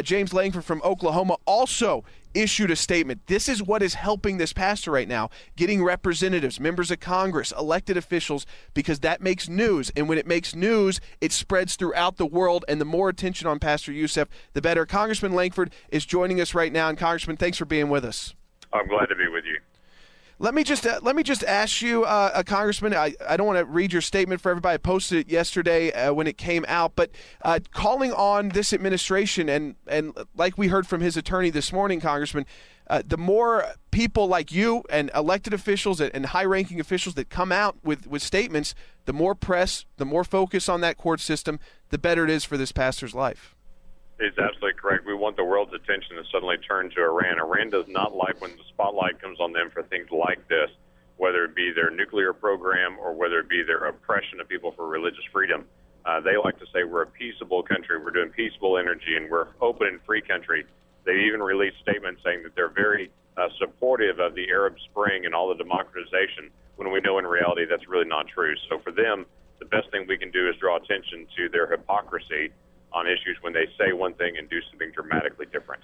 James Lankford from Oklahoma also issued a statement. This is what is helping this pastor right now, getting representatives, members of Congress, elected officials, because that makes news. And when it makes news, it spreads throughout the world, and the more attention on Pastor Yousef, the better. Congressman Lankford is joining us right now. And Congressman, thanks for being with us. I'm glad to be with you. Let me just ask you, Congressman, I don't want to read your statement for everybody. I posted it yesterday when it came out, but calling on this administration, and like we heard from his attorney this morning, Congressman, the more people like you and elected officials and high-ranking officials that come out with statements, the more press, the more focus on that court system, the better it is for this pastor's life. It's absolutely correct. We want the world's attention to suddenly turn to Iran. Iran does not like when the spotlight comes on them for things like this, whether it be their nuclear program or whether it be their oppression of people for religious freedom. They like to say we're a peaceable country, we're doing peaceful energy, and we're open and free country. They even released statements saying that they're very supportive of the Arab Spring and all the democratization, when we know in reality that's really not true. So for them, the best thing we can do is draw attention to their hypocrisy on issues when they say one thing and do something dramatically different.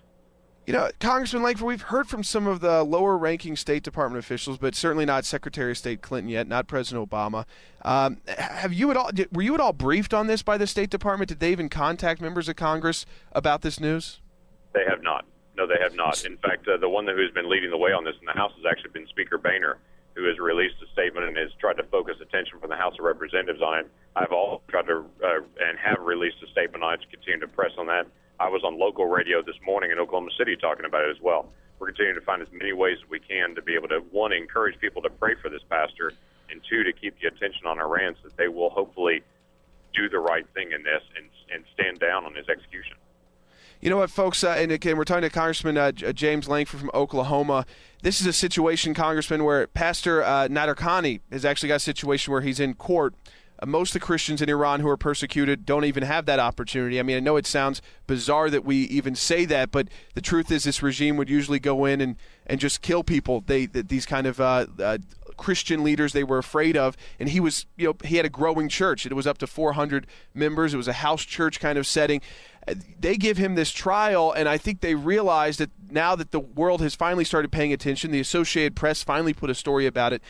You know, Congressman Lankford, we've heard from some of the lower-ranking State Department officials, but certainly not Secretary of State Clinton yet, not President Obama. Were you at all briefed on this by the State Department? Did they even contact members of Congress about this news? They have not. No, they have not. In fact, the one who's been leading the way on this in the House has actually been Speaker Boehner, who has released a statement and has tried to focus attention from the House of Representatives on it. I've all tried to and have released a statement on it to continue to press on that. I was on local radio this morning in Oklahoma City talking about it as well. We're continuing to find as many ways as we can to be able to, one, encourage people to pray for this pastor, and two, to keep the attention on Iran so that they will hopefully do the right thing in this and stand down on his execution. You know what, folks, and again, we're talking to Congressman James Lankford from Oklahoma. This is a situation, Congressman, where Pastor Nadarkhani has actually got a situation where he's in court. Most of the Christians in Iran who are persecuted don't even have that opportunity. I mean, I know it sounds bizarre that we even say that, but the truth is this regime would usually go in and just kill people. These kind of Christian leaders they were afraid of, and he had a growing church. It was up to 400 members. It was a house church kind of setting. They give him this trial, and I think they realize that now that the world has finally started paying attention, the Associated Press finally put a story about it.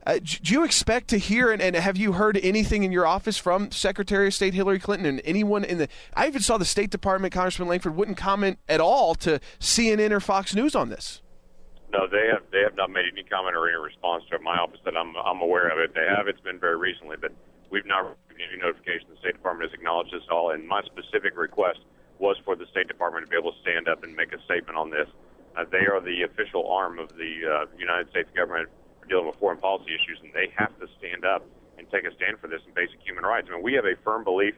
Do you expect to hear, and have you heard anything in your office from Secretary of State Hillary Clinton and anyone I even saw the State Department, Congressman Lankford, wouldn't comment at all to CNN or Fox News on this? No, they have not made any comment or any response to my office that I'm aware of it. They have. It's been very recently, but we've not received any notification. The State Department has acknowledged this all, and my specific request was for the State Department to be able to stand up and make a statement on this. They are the official arm of the United States government for dealing with foreign policy issues, and they have to stand up and take a stand for this in basic human rights. I mean, we have a firm belief,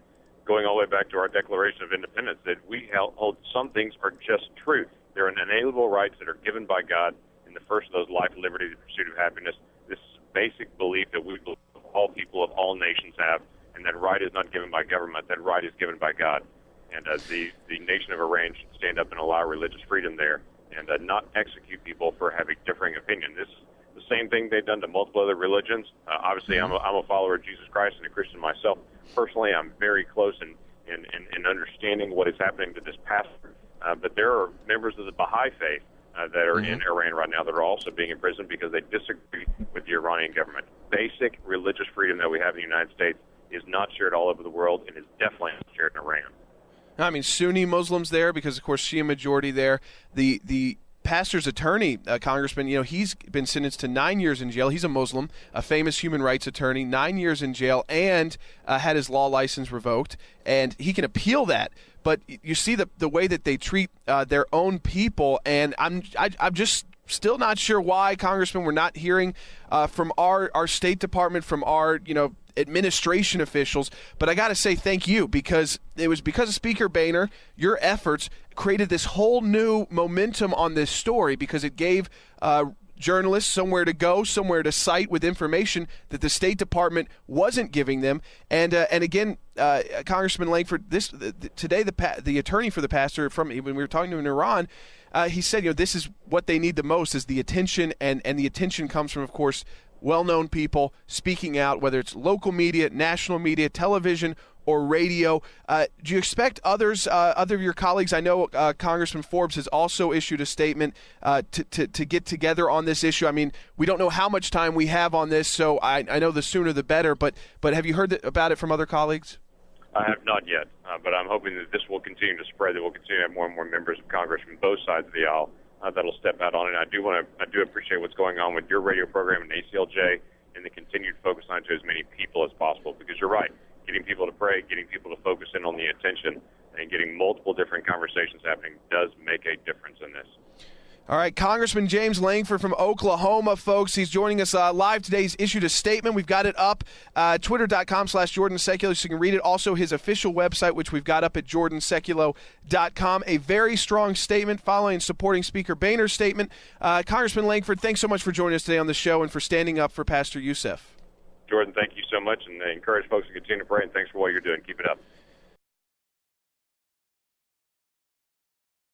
going all the way back to our Declaration of Independence, that we hold some things are just truth. They're inalienable rights that are given by God, and the first of those, life, liberty, the pursuit of happiness. This basic belief that we believe all people of all nations have, and that right is not given by government, that right is given by God. And the nation of Iran should stand up and allow religious freedom there and not execute people for having differing opinion. This is the same thing they've done to multiple other religions. Obviously, I'm a follower of Jesus Christ and a Christian myself. Personally, I'm very close in understanding what is happening to this pastor. But there are members of the Baha'i faith that are in Iran right now that are also being imprisoned because they disagree with the Iranian government. Basic religious freedom that we have in the United States is not shared all over the world and is definitely not shared in Iran. I mean, Sunni Muslims there because, of course, Shia majority there. The pastor's attorney, Congressman, he's been sentenced to 9 years in jail. He's a Muslim, a famous human rights attorney, 9 years in jail, and had his law license revoked. And he can appeal that. But you see the way that they treat their own people, and I'm just still not sure why, Congressman, we're not hearing from our State Department, from our administration officials. But I got to say thank you, because it was because of Speaker Boehner, your efforts created this whole new momentum on this story, because it gave journalists somewhere to go, somewhere to cite with information that the State Department wasn't giving them. And again, Congressman Lankford, today the attorney for the pastor, when we were talking to him in Iran, he said, this is what they need the most is the attention, and the attention comes from, of course, well-known people speaking out, whether it's local media, national media, television, or radio. Do you expect other of your colleagues? I know Congressman Forbes has also issued a statement to get together on this issue. I mean, we don't know how much time we have on this, so I know the sooner the better. But have you heard about it from other colleagues? I have not yet, but I'm hoping that this will continue to spread, that we'll continue to have more and more members of Congress from both sides of the aisle that'll step out on it. I do appreciate what's going on with your radio program and ACLJ and the continued focus on it to as many people as possible, because you're right. Getting people to pray, getting people to focus in on the attention, and getting multiple different conversations happening does make a difference in this. All right, Congressman James Lankford from Oklahoma, folks. He's joining us live today. He's issued a statement. We've got it up, twitter.com/Jordan Sekulow, so you can read it. Also, his official website, which we've got up at jordansekulow.com. A very strong statement following and supporting Speaker Boehner's statement. Congressman Lankford, thanks so much for joining us today on the show and for standing up for Pastor Yousef. Jordan, thank you so much, and encourage folks to continue to pray, and thanks for what you're doing. Keep it up.